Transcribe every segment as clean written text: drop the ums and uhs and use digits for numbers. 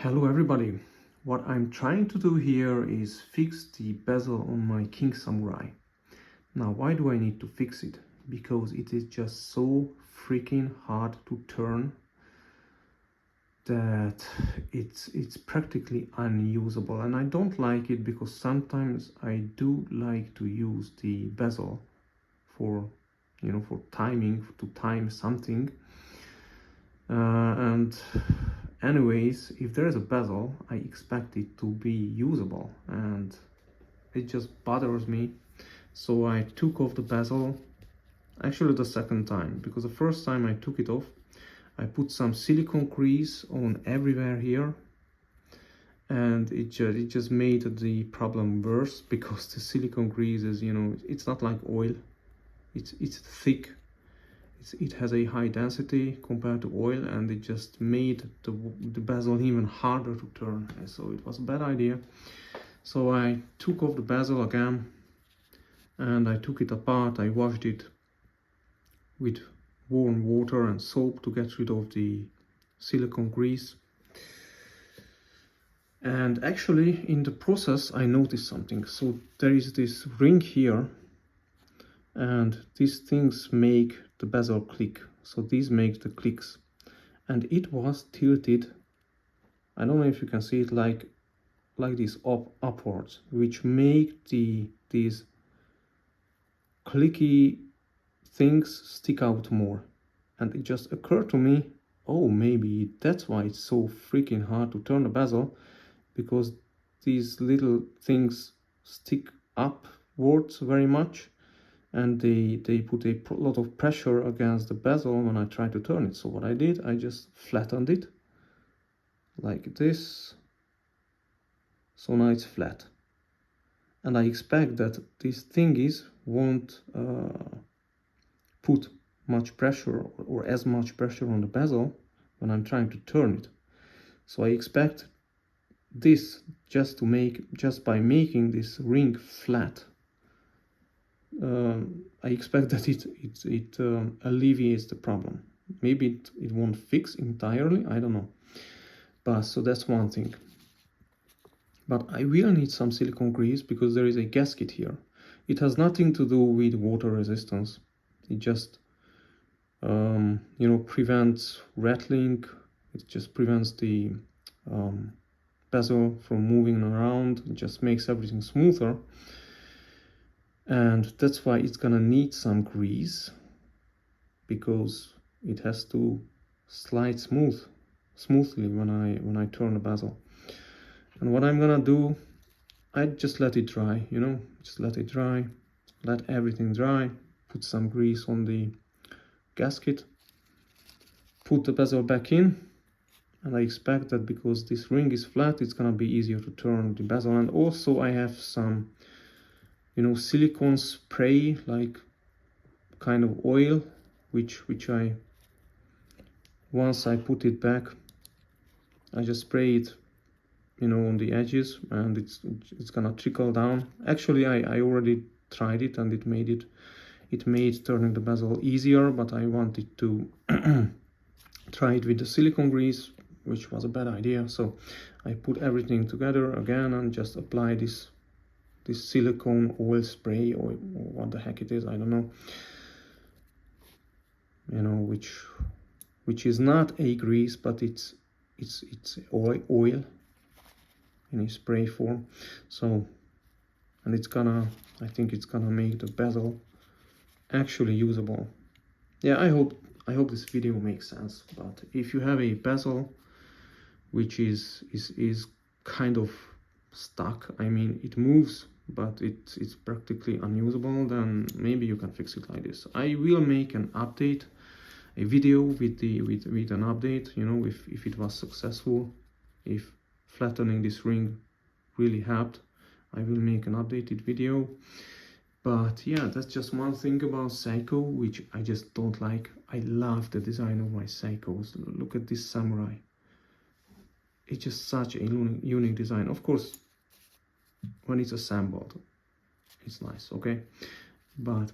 Hello everybody, what I'm trying to do here is fix the bezel on my King Samurai. Now why do I need to fix it? Because it is just so freaking hard to turn that it's practically unusable, and I don't like it because sometimes I do like to use the bezel for for timing, to time something, and anyways, if there is a bezel, I expect it to be usable, and it just bothers me. So I took off the bezel, actually the second time, because the first time I took it off, I put some silicone grease on everywhere here, and it just made the problem worse because the silicone grease is, it's not like oil, it's thick. It has a high density compared to oil, and it just made the bezel even harder to turn. So it was a bad idea. So I took off the bezel again and I took it apart. I washed it with warm water and soap to get rid of the silicone grease. And actually in the process I noticed something. So there is this ring here, and these things make the bezel click. So these make the clicks, and it was tilted, I don't know if you can see it, like this upwards, which make these clicky things stick out more. And it just occurred to me, oh, maybe that's why it's so freaking hard to turn the bezel, because these little things stick upwards very much, and they put a lot of pressure against the bezel when I try to turn it. So what I did, I just flattened it like this. So now it's flat, and I expect that these thingies won't put much pressure or as much pressure on the bezel when I'm trying to turn it. So I expect this just by making this ring flat, I expect that it alleviates the problem. Maybe it won't fix entirely, I don't know. But so that's one thing. But I will need some silicone grease because there is a gasket here. It has nothing to do with water resistance. It just prevents rattling. It just prevents the bezel from moving around. It just makes everything smoother. And that's why it's gonna need some grease, because it has to slide smoothly when I turn the bezel. And what I'm gonna do, I just let it dry, just let it dry, let everything dry, put some grease on the gasket, put the bezel back in, and I expect that because this ring is flat, it's gonna be easier to turn the bezel. And also I have some silicone spray, like kind of oil, which I, once I put it back, I just spray it on the edges, and it's gonna trickle down. Actually I already tried it, and it made turning the bezel easier, but I wanted to try it with the silicone grease, which was a bad idea. So I put everything together again and just apply this silicone oil spray, or what the heck it is, I don't know, which is not a grease, but it's oil in a spray form. So, and I think it's gonna make the bezel actually usable. Yeah, I hope this video makes sense. But if you have a bezel which is kind of stuck, I mean it moves, but it's practically unusable, then maybe you can fix it like this. I will make an update, a video with an update, if it was successful, if flattening this ring really helped. I will make an updated video. But yeah, that's just one thing about Seiko, which I just don't like. I love the design of my Seikos. Look at this samurai. It's just such a unique design. Of course, when it's assembled, it's nice, okay? But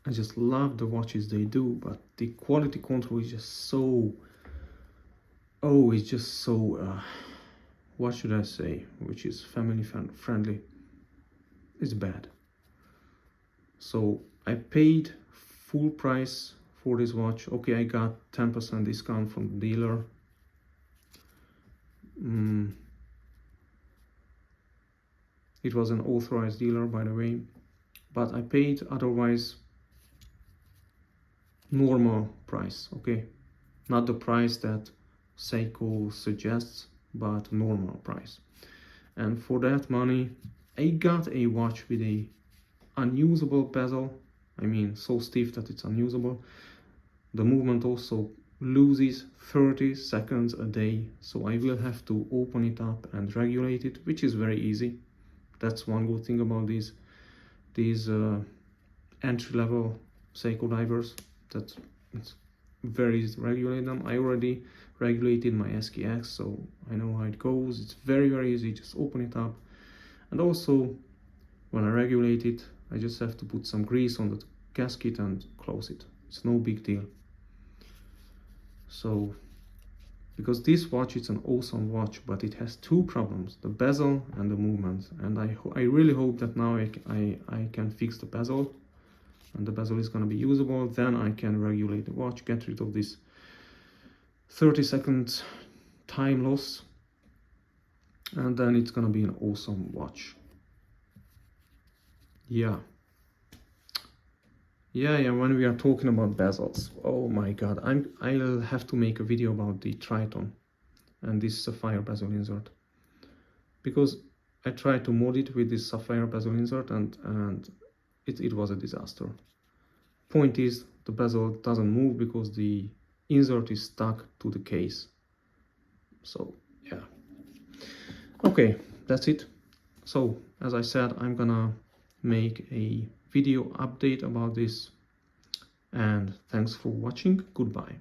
I just love the watches they do, but the quality control is just so oh, it's just so what should I say, which is family friendly. It's bad. So I paid full price for this watch. Okay, I got 10% discount from the dealer. It was an authorized dealer, by the way, but I paid otherwise normal price. Okay, not the price that Seiko suggests, but normal price. And for that money I got a watch with a unusable bezel. I mean, so stiff that it's unusable. The movement also loses 30 seconds a day, so I will have to open it up and regulate it, which is very easy. That's one good thing about these entry-level Seiko divers, that it's very easy to regulate them. I already regulated my SKX, so I know how it goes. It's very easy, just open it up. And also when I regulate it, I just have to put some grease on the gasket and close it. It's no big deal. So, because this watch is an awesome watch, but it has two problems, the bezel and the movement. And I really hope that now I can fix the bezel, and the bezel is going to be usable. Then I can regulate the watch, get rid of this 30-second time loss, and then it's going to be an awesome watch. Yeah, when we are talking about bezels, oh my god, I'll have to make a video about the Triton and this sapphire bezel insert, because I tried to mod it with this sapphire bezel insert and it was a disaster. Point is, the bezel doesn't move because the insert is stuck to the case. So yeah, okay, that's it. So as I said, I'm gonna make a video update about this, and thanks for watching. Goodbye.